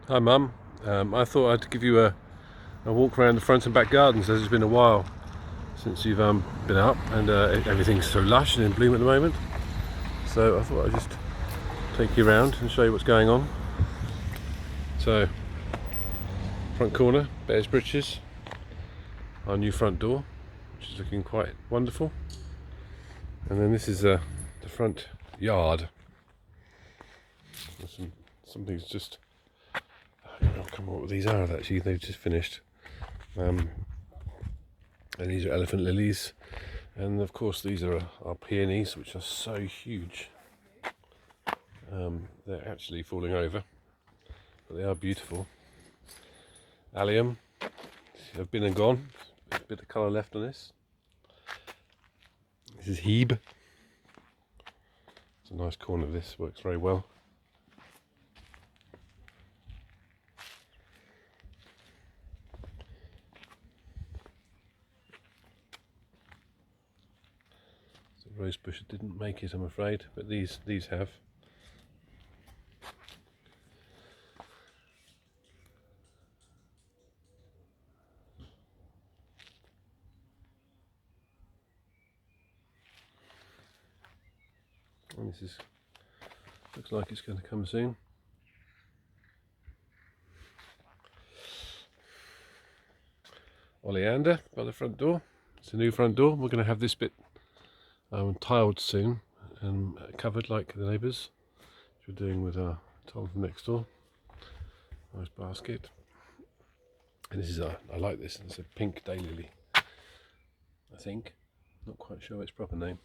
Hi Mum, I thought I'd give you a walk around the front and back gardens as it's been a while since you've been up and everything's so lush and in bloom at the moment. So I thought I'd just take you around and show you what's going on. So, front corner, Bears Britches, our new front door, which is looking quite wonderful. And then this is the front yard. Something's just, I can't remember what these are actually, they've just finished. And these are elephant lilies. And of course these are our peonies, which are so huge. They're actually falling over, but they are beautiful. Allium, have been and gone. There's a bit of colour left on this. This is Hebe. It's a nice corner of this, works very well. So rosebush didn't make it, I'm afraid, but these have. And this is, looks like it's going to come soon. Oleander by the front door. It's a new front door. We're going to have this bit tiled soon and covered like the neighbours, which we're doing with Tom from next door. Nice basket. And this is I like this. It's a pink daylily, I think. Not quite sure its proper name.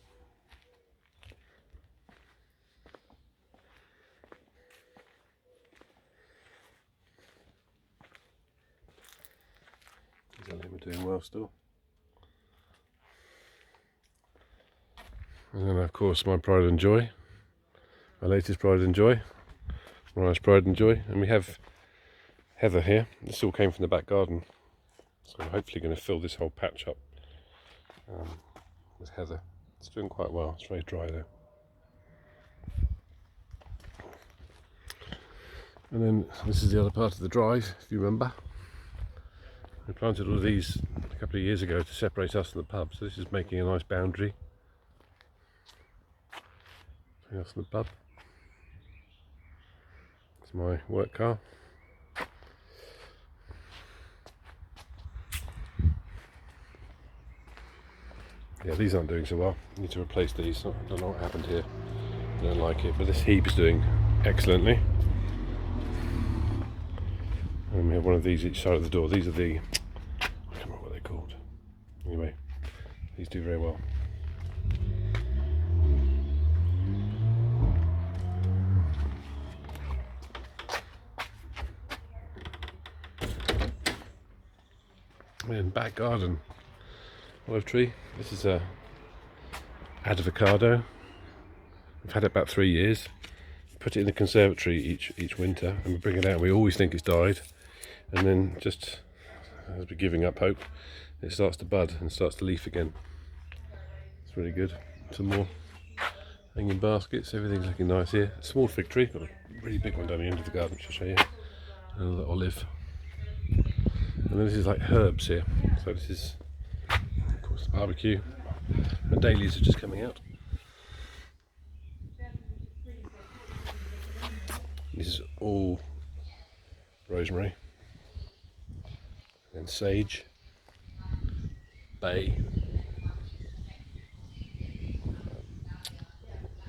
We're doing well still. And then of course my pride and joy, my latest pride and joy, Mariah's pride and joy, and we have heather here. This all came from the back garden, so I'm hopefully going to fill this whole patch up with heather. It's doing quite well. It's very dry though. And then this is the other part of the drive, if you remember. We planted all of these a couple of years ago to separate us and the pub, so this is making a nice boundary between us and the pub. It's my work car. Yeah, these aren't doing so well. I need to replace these. I don't know what happened here. I don't like it, but this Hebe is doing excellently. And we have one of these each side of the door. These are the, I can't remember what they're called. Anyway, these do very well. And back garden, olive tree. This is a avocado. We've had it about 3 years. Put it in the conservatory each winter, and we bring it out. We always think it's died, and then just as we're giving up hope, it starts to bud and starts to leaf again. It's really good. Some more hanging baskets. Everything's looking nice here. A small fig tree, got a really big one down the end of the garden, which I'll show you. Another olive. And then this is like herbs here. So this is, of course, the barbecue. The dailies are just coming out. This is all rosemary, and sage, bay,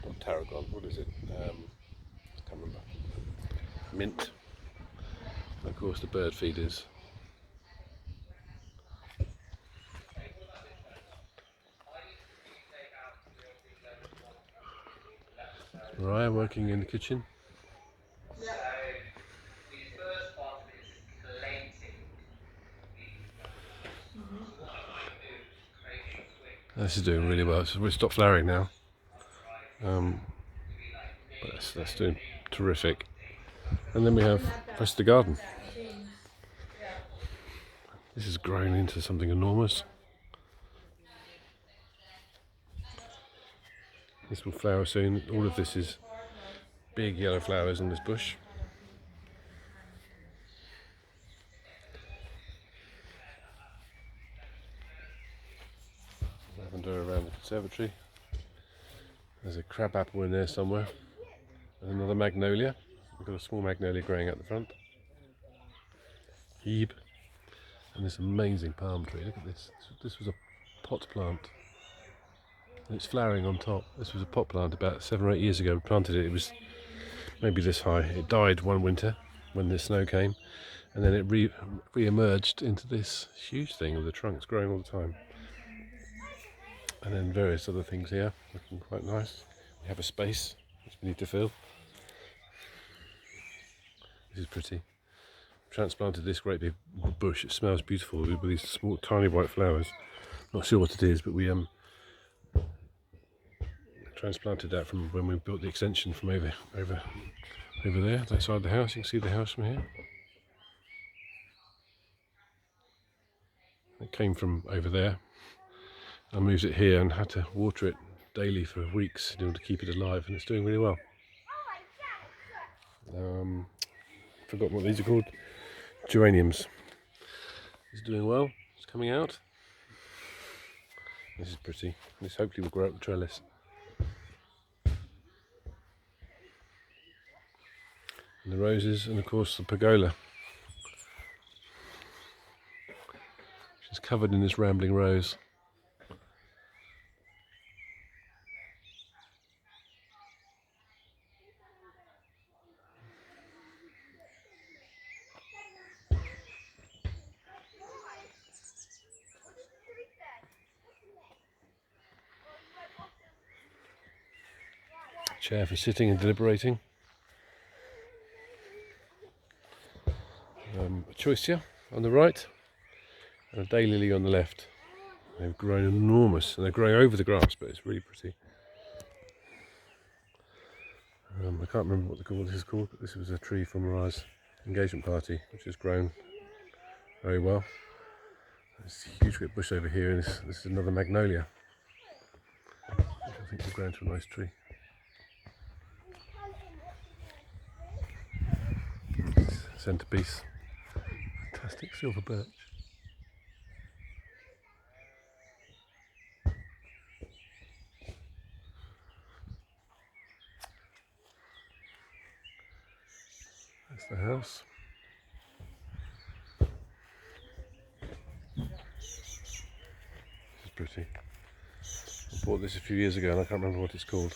not tarragon, what is it? I can't remember. Mint, and of course the bird feeders. Mariah working in the kitchen. This is doing really well. So we've stopped flowering now, but that's doing terrific. And then we have the rest of the garden. This has grown into something enormous. This will flower soon. All of this is big yellow flowers in this bush. conservatory. There's a crab apple in there somewhere. And another magnolia. We've got a small magnolia growing at the front. Hebe. And this amazing palm tree. Look at this. This was a pot plant. And it's flowering on top. This was a pot plant about 7 or 8 years ago. We planted it. It was maybe this high. It died one winter when the snow came. And then it re-emerged into this huge thing with the trunks growing all the time. And then various other things here, looking quite nice. We have a space which we need to fill. This is pretty. Transplanted this great big bush. It smells beautiful with these small, tiny white flowers. Not sure what it is, but we transplanted that from when we built the extension from over there, that side of the house. You can see the house from here. It came from over there. I moved it here and had to water it daily for weeks in order to keep it alive, and it's doing really well. Forgot what these are called. Geraniums. It's doing well. It's coming out. This is pretty. This hopefully will grow up the trellis. And the roses, and of course the pergola, which is covered in this rambling rose. Chair for sitting and deliberating. A choicea on the right and a daylily on the left. They've grown enormous and they're growing over the grass, but it's really pretty. I can't remember what this is called, but this was a tree from Mariah's engagement party, which has grown very well. There's a huge bit bush over here, and this is another magnolia, which I think will grow into a nice tree. Centerpiece. Fantastic silver birch. That's the house. This is pretty. I bought this a few years ago and I can't remember what it's called.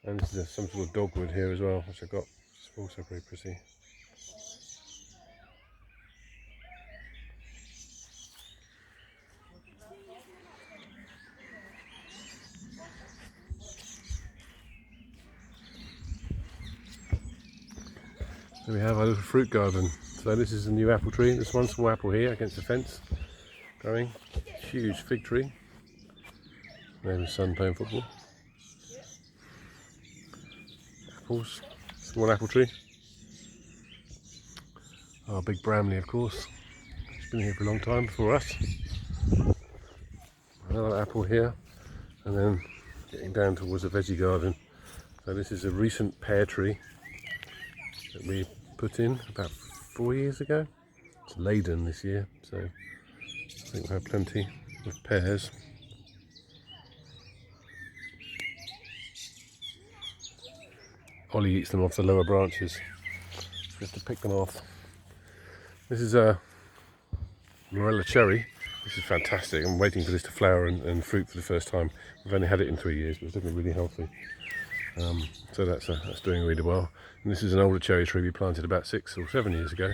And this is some sort of dogwood here as well, which I got. It's also very pretty. So we have our little fruit garden. So this is a new apple tree. There's one small apple here against the fence, growing. Huge fig tree. There's my son playing football. Apples, small apple tree. Our big Bramley, of course. It's been here for a long time before us. Another apple here, and then getting down towards the veggie garden. So this is a recent pear tree that we put in about 4 years ago. It's laden this year, so I think we'll have plenty of pears. Ollie eats them off the lower branches, so we have to pick them off. This is a Morella cherry. This is fantastic. I'm waiting for this to flower and fruit for the first time. We've only had it in 3 years, but it's looking really healthy. So that's doing really well. And this is an older cherry tree we planted about 6 or 7 years ago,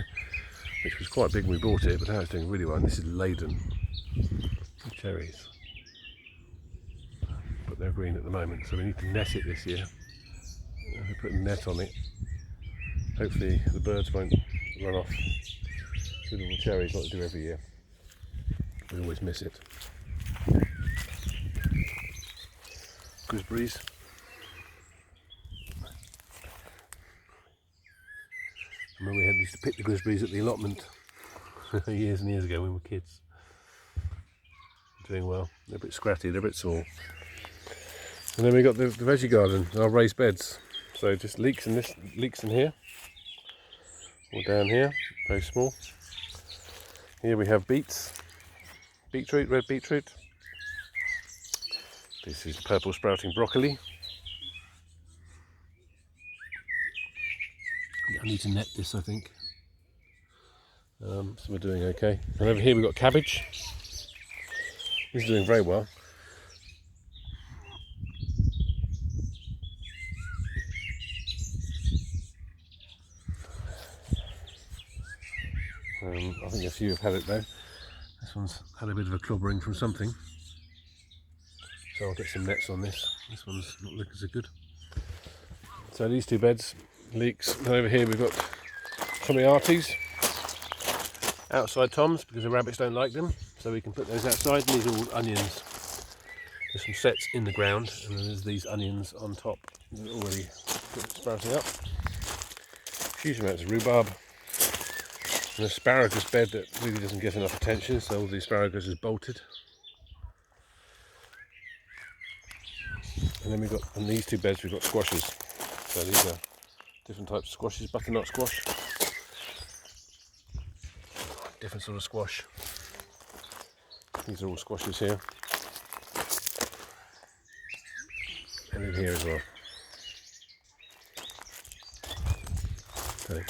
which was quite big when we bought it, but now it's doing really well. And this is laden with cherries, but they're green at the moment, so we need to net it this year. We put a net on it. Hopefully the birds won't run off with all the cherries like they do every year. We always miss it. Gooseberries. I remember we used to pick the gooseberries at the allotment years and years ago when we were kids. Doing well. They're a bit scratty, they're a bit sore. And then we got the veggie garden, our raised beds. So just leeks in here, or down here, very small. Here we have beetroot, red beetroot. This is purple sprouting broccoli. I need to net this, I think. So we're doing okay. And over here we've got cabbage. This is doing very well. I think a few have had it though. This one's had a bit of a clobbering from something. So I'll get some nets on this. This one's not looking so good. So these two beds, leeks. And over here we've got tomatis. Outside toms, because the rabbits don't like them. So we can put those outside. And these are all onions. There's some sets in the ground, and then there's these onions on top. They're already sprouting up. Huge amounts of rhubarb. An asparagus bed that really doesn't get enough attention, so all the asparagus is bolted. And then we've got, on these two beds we've got squashes. So these are different types of squashes, butternut squash. Different sort of squash. These are all squashes here. And in here as well. Okay.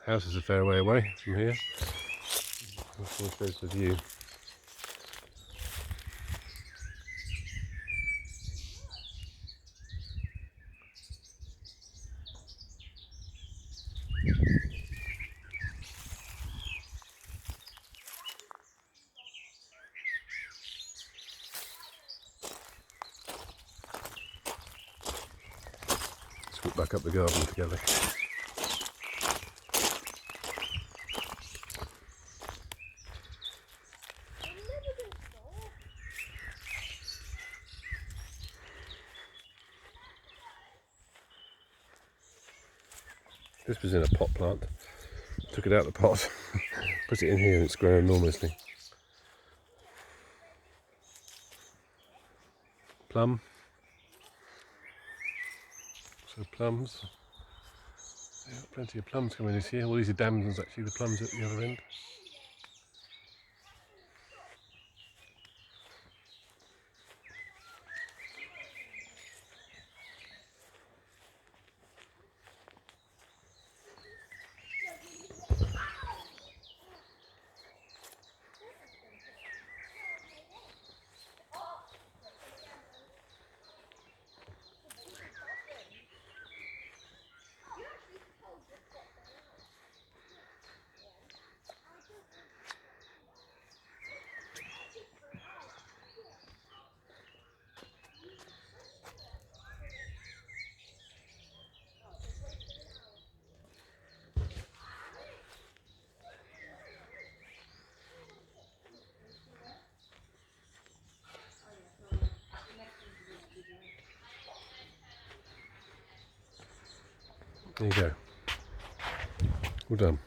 House is a fair way away from here. There's the view. Let's walk back up the garden together. This was in a pot plant. Took it out of the pot, put it in here, and it's grown enormously. Plum. So plums. Yeah, plenty of plums coming this year. Well, these are damsons actually, the plums at the other end. There you go. All done.